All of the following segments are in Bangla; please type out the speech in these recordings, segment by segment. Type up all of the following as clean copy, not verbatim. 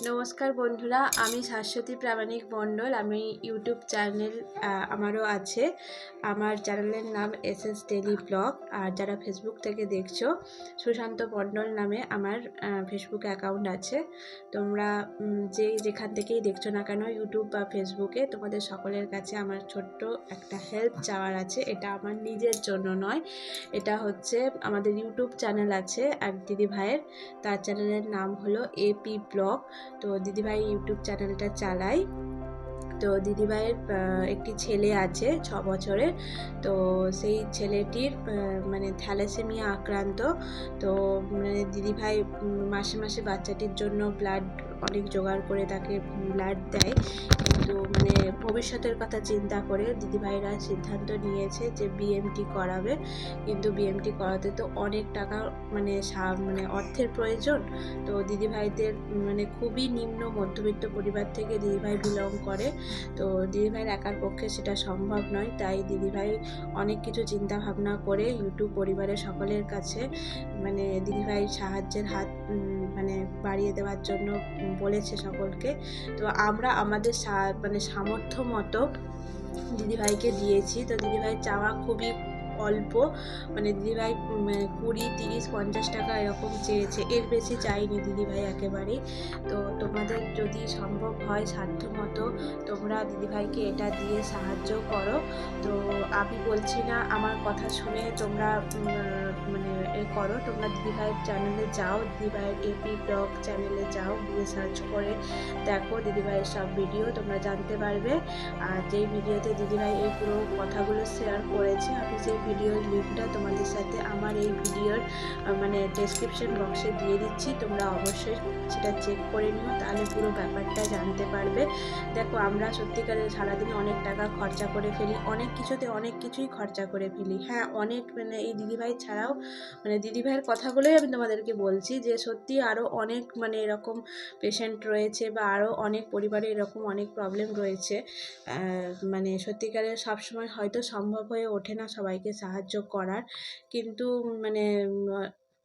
নমস্কার বন্ধুরা, আমি শাশ্বতী প্রামাণিক মণ্ডল। আমি ইউটিউব চ্যানেল আমারও আছে। আমার চ্যানেলের নাম এসএস ডেলি ব্লগ। আর যারা ফেসবুক থেকে দেখছো, সুশান্ত মণ্ডল নামে আমার ফেসবুক অ্যাকাউন্ট আছে। তোমরা যেখান থেকেই দেখছো না কেন, ইউটিউব বা ফেসবুকে, তোমাদের সকলের কাছে আমার ছোট্ট একটা হেল্প চাওয়ার আছে। এটা আমার নিজের জন্য নয়, এটা হচ্ছে আমাদের ইউটিউব চ্যানেল আছে এক দিদি ভাইয়ের। তার চ্যানেলের নাম হলো এপি ব্লগ। তো দিদিভাই ইউটিউব চ্যানেলটা চালায়। তো দিদিভাইয়ের একটি ছেলে আছে 6 বছরের। তো সেই ছেলেটির মানে থ্যালাসেমিয়া আক্রান্ত। তো মানে দিদিভাই মাসে মাসে বাচ্চাটির জন্য ব্লাড অনেক জোগাড় করে তাকে ব্লাড দেয়। কিন্তু মানে ভবিষ্যতের কথা চিন্তা করে দিদিভাইরা সিদ্ধান্ত নিয়েছে যে বিএমটি করাবে। কিন্তু বিএমটি করাতে তো অনেক টাকা মানে মানে অর্থের প্রয়োজন। তো দিদিভাইদের মানে খুবই নিম্ন মধ্যবিত্ত পরিবার থেকে দিদিভাই বিলং করে। তো দিদিভাইয়ের একার পক্ষে সেটা সম্ভব নয়, তাই দিদিভাই অনেক কিছু চিন্তা ভাবনা করে ইউটিউব পরিবারের সকলের কাছে মানে দিদিভাই সাহায্যের হাত মানে বাড়িয়ে দেওয়ার জন্য বলেছে সকলকে। তো আমরা আমাদের মানে সামর্থ্য মতো দিদিভাইকে দিয়েছি। তো দিদিভাই চাওয়া খুবই অল্প, মানে দিদিভাই 20, 30, 50 টাকা এরকম চেয়েছে, এর বেশি চাইনি দিদিভাই একেবারেই। তো তোমাদের যদি সম্ভব হয় সাধ্য মতো তোমরা দিদিভাইকে এটা দিয়ে সাহায্য করো। তো আমি বলছি না আমার কথা শুনে তোমরা মানে করো। তোমরা দিদিভাইয়ের চ্যানেলে যাও, দিদিভাইয়ের এপি ব্লগ চ্যানেলে যাও, গিয়ে সার্চ করে দেখো দিদিভাইয়ের সব ভিডিও তোমরা জানতে পারবে। আর যেই ভিডিওতে দিদিভাই এই পুরো কথাগুলো শেয়ার করেছে, আমি সেই ভিডিওর লিঙ্কটা তোমাদের সাথে আমার এই ভিডিওর মানে ডেসক্রিপশন বক্সে দিয়ে দিচ্ছি। তোমরা অবশ্যই সেটা চেক করে নিও, তাহলে পুরো ব্যাপারটা জানতে পারবে। দেখো, আমরা সত্যিকারের সারাদিনে অনেক টাকা খরচা করে ফেলি, অনেক কিছুতে অনেক কিছুই খরচা করে ফেলি। হ্যাঁ, অনেক মানে এই দিদিভাই ছাড়াও মানে দিদিভাইয়ের কথাগুলোই আমি তোমাদেরকে বলছি যে সত্যি আরও অনেক মানে এরকম পেশেন্ট রয়েছে, বা আরও অনেক পরিবারে এরকম অনেক প্রবলেম রয়েছে। মানে সত্যিকারের সবসময় হয়তো সম্ভব হয়ে ওঠে না সবাইকে সাহায্য করার, কিন্তু মানে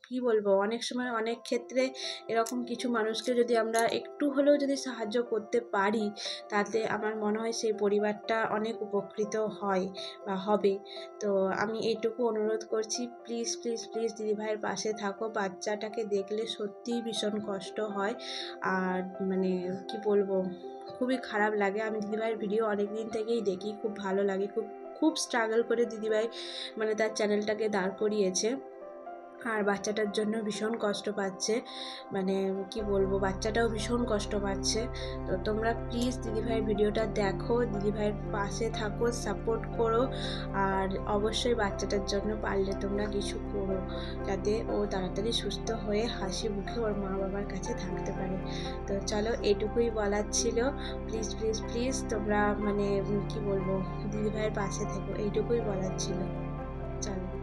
কী বলবো, অনেক সময় অনেক ক্ষেত্রে এরকম কিছু মানুষকে যদি আমরা একটু হলেও যদি সাহায্য করতে পারি, তাতে আমার মনে হয় সেই পরিবারটা অনেক উপকৃত হয় বা হবে। তো আমি এইটুকু অনুরোধ করছি, প্লিজ প্লিজ প্লিজ দিদিভাইয়ের পাশে থাকো। বাচ্চাটাকে দেখলে সত্যিই ভীষণ কষ্ট হয়, আর মানে কি বলবো, খুবই খারাপ লাগে। আমি দিদিভাইয়ের ভিডিও অনেক দিন থেকেই দেখি, খুব ভালো লাগে। খুব খুব স্ট্রাগল করে দিদিভাই মানে তার চ্যানেলটাকে দাঁড় করিয়েছে, আর বাচ্চাটার জন্য ভীষণ কষ্ট পাচ্ছে। মানে কি বলবো, বাচ্চাটাও ভীষণ কষ্ট পাচ্ছে। তো তোমরা প্লিজ দিদিভাইয়ের ভিডিওটা দেখো, দিদিভাইয়ের পাশে থাকো, সাপোর্ট করো, আর অবশ্যই বাচ্চাটার জন্য পারলে তোমরা কিছু করো, যাতে ও তাড়াতাড়ি সুস্থ হয়ে হাসি মুখে ওর মা বাবার কাছে থাকতে পারে। তো চলো, এইটুকুই বলার ছিল। প্লিজ প্লিজ প্লিজ তোমরা মানে কি বলবো, দিদিভাইয়ের পাশে থেকো, এইটুকুই বলার ছিল। চলো।